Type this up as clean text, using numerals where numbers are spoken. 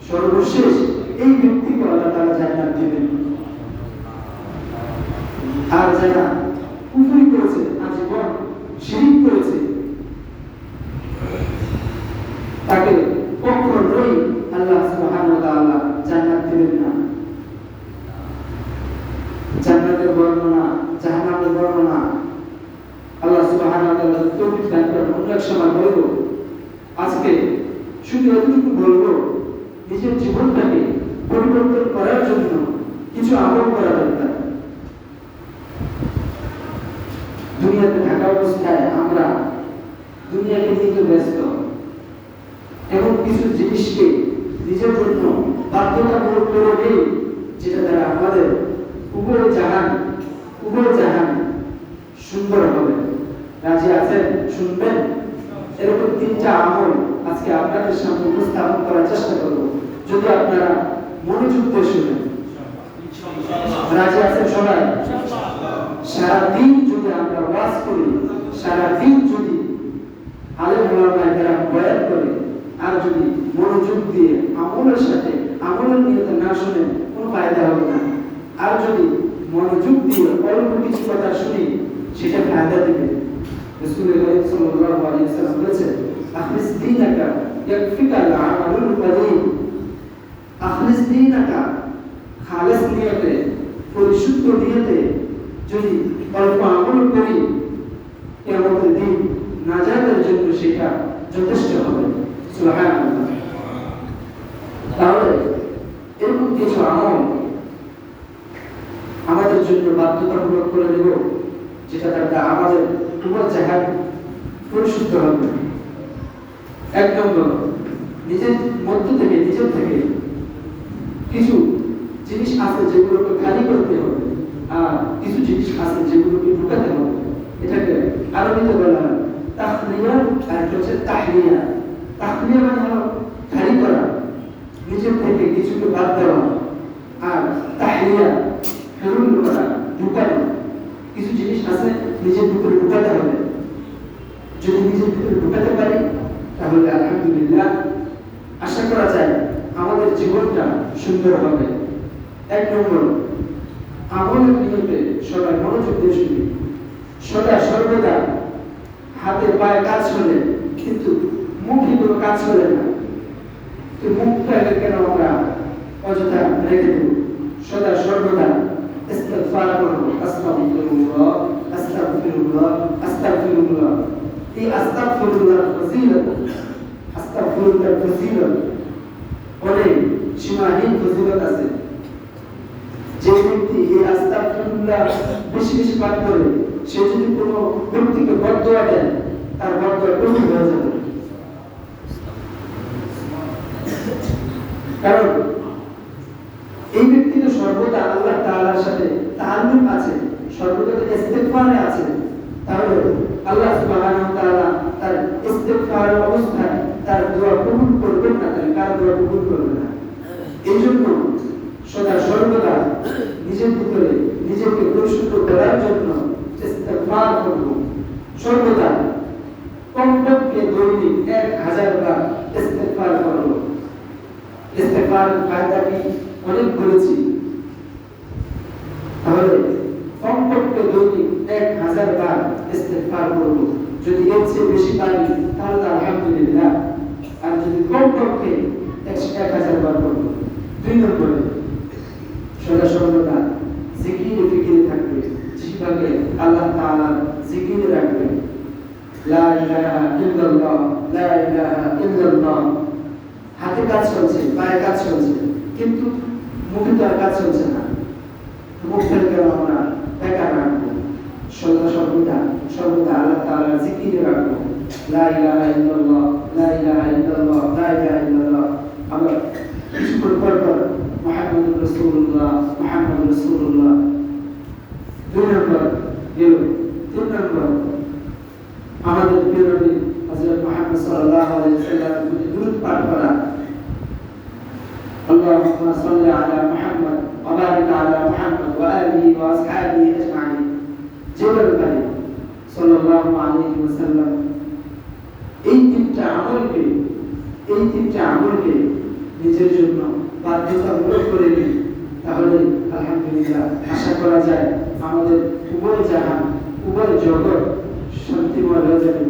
সর্বশেষ এই ব্যক্তিকে আল্লাহ তাআলা জান্নাত দিবেন। আর যারা কুফরি করেছে, আজীবন শিরক করেছে, তাকে কখনোই আল্লাহ সুবহানাহু ওয়া তাআলা জান্নাত দিবেন না। জান্নাতের বর্ণনা, জাহান্নামের বর্ণনা আল্লাহ সুবহানাহু ওয়া তাআলা তৌফিক দান করেন। অন্য এক সময় বলবো, আজকে শুধু এতটুকু বলবো, নিজের জীবনটাকে পরিবর্তন করার জন্য কিছু আমল করা দরকার। দুনিয়াতে থাকা অবস্থায় আমরা দুনিয়াকে নিয়ে ব্যস্ত, এমন কিছু জিনিসকে নিজের জন্য বাধ্যতামূলক করে নেই, যেটা দ্বারা আমাদের উভয় জাহান সুন্দর হবে। রাজি আছেন? শুনবেন? এরকম 3টা আমল আজকে আপনাদের সামনে উপস্থাপন করার চেষ্টা করব, যদি আপনারা মনোযোগ দিয়ে শুনেন। রাজি আছেন সবাই? সারাদিন যদি আমরা ওয়াজ করি, সারাদিন যদি আলেম ওলামায়ে কেরাম বয়ান করে, আর যদি মনোযোগ দিয়ে আমলের সাথে আমলের নিয়তে না শুনেন, কোনো ফায়দা হবে না। আর যদি মনোযোগ দিয়ে অল্প কিছু কথা শুনি, সেটা ফায়দা দিবে। রাসূলুল্লাহ সাল্লাল্লাহু আলাইহি ওয়াসাল্লাম বলেছেন, আখলিস দীনাকা ইয়াকফিকাল আমালুল কলিল। আখলিস দীনাকা, খালেস নিয়তে, পরিশুদ্ধ নিয়তে যদি অল্প আমল করি, কিয়ামতের দিন নাজাতের জন্য সেটা যথেষ্ট হবে। সুবহানাল্লাহ। তাহলে এরকম কিছু আমল আমাদের জন্য বাধ্যতামূলক করে দেব, যেটা দ্বারা আমাদের পুরো জাহান পরিশুদ্ধ হবে। 1 নম্বর, নিজের মধ্য থেকে, নিজের থেকে কিছু জিনিস আছে যেগুলোকে খালি করতে হবে, আর কিছু জিনিস আছে যেগুলোকে ঢুকাতে হবে। এটাকে আরবিতে বলা হয় তাখলিয়া, আর হচ্ছে তাহলিয়া। তাখলিয়া মানে হলো খালি করা, নিজের থেকে কিছুকে বাদ দেওয়া, আর তাহলিয়া হেরুল করা, ঢুকানো। কিছু জিনিস আছে নিজের ভিতরে ঢুকাতে হবে। যদি নিজের ভিতরে ঢুকাতে পারি, তাহলে আলহামদুলিল্লাহ আশা করা যায় আমাদের জীবনটা সুন্দর হবে। 1 নম্বর, আমলের নিয়তে সবাই মনোযোগ দিয়ে শুনি। সর্বদা হাতে পায়ে কাজ চলে, কিন্তু মুখে কোনো কাজ চলে না। তো মুখটাকে কেন আমরা অযথা রেখে দেব? সর্বদা ইস্তিগফার করব, আস্তাগফিরুল্লাহ, আস্তাগফিরুল্লাহ, আস্তাগফিরুল্লাহ। এই আস্তাগফিরুল্লাহ ফজিলত, আস্তাগফিরুল্লাহ ফজিলত অনেক সীমাহীন ফজিলত আছে। যে ব্যক্তি এই আস্তাগফিরুল্লাহ বেশি বেশি পাঠ করে, সে যদি কোনো ব্যক্তিকে বদদোয়া দেন, তার বদদোয়া কবুল হয়ে যাবে। কারণ এই ব্যক্তি তো সর্বদা আল্লাহ তাআলার সাথে তাআল্লুক আছে, সর্বদা ইস্তিগফারে আছে। তাহলে আল্লাহ সুবহানাহু ওয়া তাআলা তার ইস্তিগফার অবস্থায় তার দোয়া কবুল করবেন না, তাহলে কার দোয়া কবুল করবে না? এইজন্য সর্বদা নিজের ভিতরে নিজেকে পরিশুদ্ধ করার জন্য ইস্তিগফার করব। সর্বদা কমপক্ষে দৈনিক 1000 বার ইস্তিগফার করব। ইস্তিগফার ফায়দা কি অনেক বলেছি। তাহলে কমপক্ষে দৈনিক 1000 বার ইস্তিগফার করব। যদি এর চেয়ে বেশি পারি, তাহলে আলহামদুলিল্লাহ। আর যদি কমপক্ষে 1000 বার করব। 2 নম্বরে, সর্বদা জিকিরে ফিকিরে থাকবে, যেভাবে আল্লাহ তাআলার জিকিরে রাখবে। লা ইলাহা ইল্লাল্লাহ, লা ইলাহা ইল্লাল্লাহ। হাতে কাজ চলছে, পায়ে কাজ চলছে, কিন্তু মুখে তো আর কাজ চলছে না। মুখটাকে আমরা বেকার রাখবো। সর্বদা আল্লাহ তাআলার জিকিরে রাখবো। লা ইলাহা ইল্লাল্লাহ, লা ইলাহা ইল্লাল্লাহ, লা ইলাহা ইল্লাল্লাহ। আমরা কিছুক্ষণ পর মুহাম্মাদুর রাসূলুল্লাহ, মুহাম্মাদুর রাসূলুল্লাহ। 2 নম্বর গেল। 3 নম্বর, আমাদের প্রিয় নবী হযরত মুহাম্মদ সাল্লাল্লাহু আলাইহি ওয়াসাল্লামের প্রতি দুরূদ পাঠ করা। আল্লাহুম্মা সাল্লি আলা মুহাম্মদ ওয়া বারিক আলা মুহাম্মদ ওয়া আলিহি ওয়া আসহাবিহি আজমাইন। যেভাবে পারি সাল্লাল্লাহু আলাইহি ওয়াসাল্লাম এই তিনটা আমলকে নিজের জন্য বাধ্যতামূলক করে নিই, তাহলে আলহামদুলিল্লাহ আশা করা যায় আমাদের উভয় জাহান, উভয় জগৎ শান্তিময় হয়ে যাবে।